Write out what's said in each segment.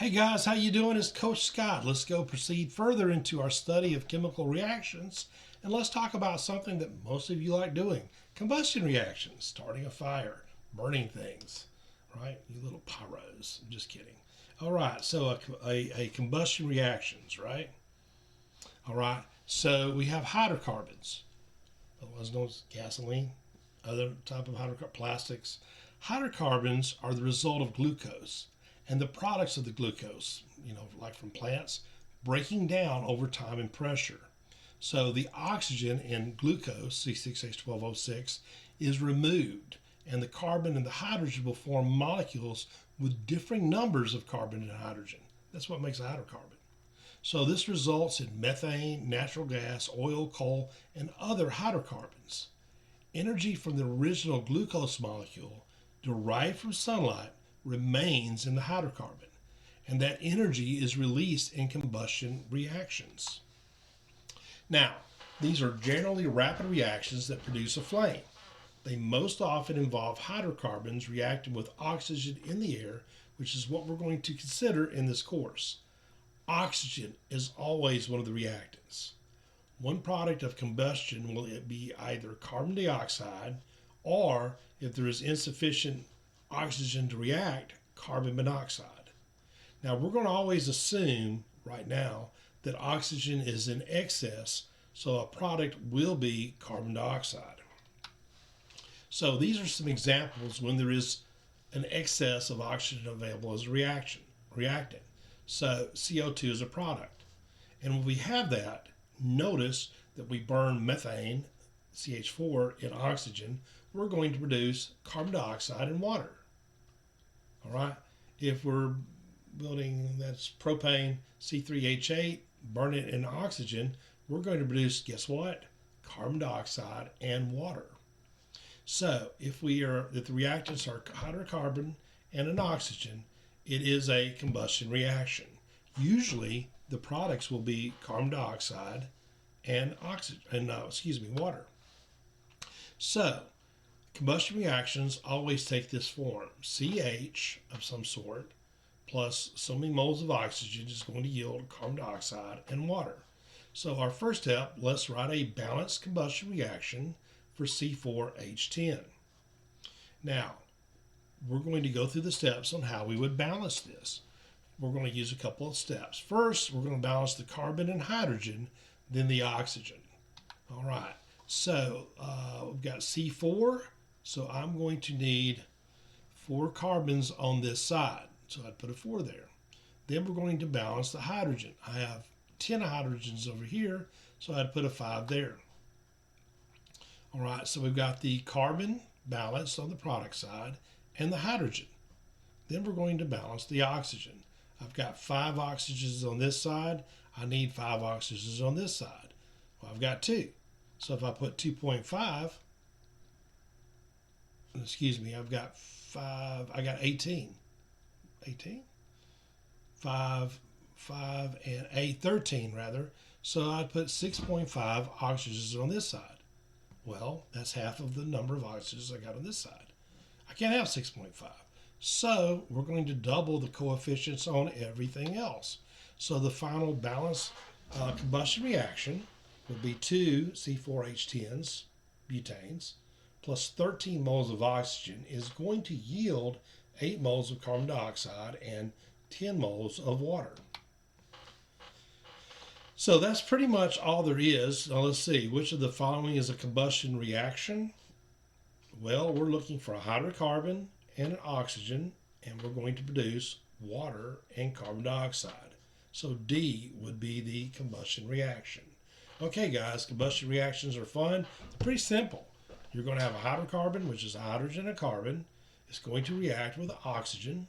Hey guys, how you doing? It's Coach Scott. Let's go proceed further into our study of chemical reactions, and let's talk about something that most of you like doing: combustion reactions, starting a fire, burning things, right? You little pyros. I'm just kidding. All right, so a combustion reactions, right? All right, so we have hydrocarbons, otherwise known as gasoline, other type of hydrocarbon, plastics. Hydrocarbons are the result of glucose and the products of the glucose, like from plants, breaking down over time and pressure. So the oxygen in glucose, C6H12O6, is removed, and the carbon and the hydrogen will form molecules with differing numbers of carbon and hydrogen. That's what makes a hydrocarbon. So this results in methane, natural gas, oil, coal, and other hydrocarbons. Energy from the original glucose molecule derived from sunlight remains in the hydrocarbon, and that energy is released in combustion reactions. Now, these are generally rapid reactions that produce a flame. They most often involve hydrocarbons reacting with oxygen in the air, which is what we're going to consider in this course. Oxygen is always one of the reactants. One product of combustion will be either carbon dioxide, or if there is insufficient oxygen to react, carbon monoxide. Now, we're going to always assume right now that oxygen is in excess, so a product will be carbon dioxide. So these are some examples when there is an excess of oxygen available as a reactant. So CO2 is a product. And when we have that, notice that we burn methane, CH4, in oxygen, we're going to produce carbon dioxide and water. All right. If we're building, that's propane, C3H8, burn it in oxygen, we're going to produce, guess what? Carbon dioxide and water. So if the reactants are hydrocarbon and an oxygen, it is a combustion reaction. Usually the products will be carbon dioxide and water. So combustion reactions always take this form: CH of some sort plus so many moles of oxygen is going to yield carbon dioxide and water. So our first step, let's write a balanced combustion reaction for C4H10. Now, we're going to go through the steps on how we would balance this. We're going to use a couple of steps. First, we're going to balance the carbon and hydrogen, then the oxygen. All right, so we've got C4, so I'm going to need 4 carbons on this side, so I'd put a 4 there. Then we're going to balance the hydrogen. I have 10 hydrogens over here, so I'd put a 5 there. All right, so we've got the carbon balanced on the product side and the hydrogen. Then we're going to balance the oxygen. I've got 5 oxygens on this side. I need 5 oxygens on this side. Well, I've got 2. So if I put 2.5, I've got 5, I got 18. 18? 5, and 8, 13 rather. So I'd put 6.5 oxygens on this side. Well, that's half of the number of oxygens I got on this side. I can't have 6.5. So we're going to double the coefficients on everything else. So the final balanced combustion reaction would be 2 C4H10s, butanes, plus 13 moles of oxygen is going to yield 8 moles of carbon dioxide and 10 moles of water. So that's pretty much all there is. Now let's see, which of the following is a combustion reaction? Well, we're looking for a hydrocarbon and an oxygen, and we're going to produce water and carbon dioxide. So D would be the combustion reaction. Okay, guys, combustion reactions are fun. Pretty simple. You're going to have a hydrocarbon, which is a hydrogen and a carbon. It's going to react with oxygen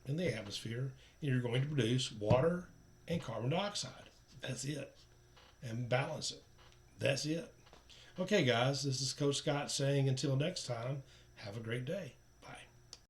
in the atmosphere, and you're going to produce water and carbon dioxide. That's it. And balance it. That's it. Okay, guys, this is Coach Scott saying until next time, have a great day.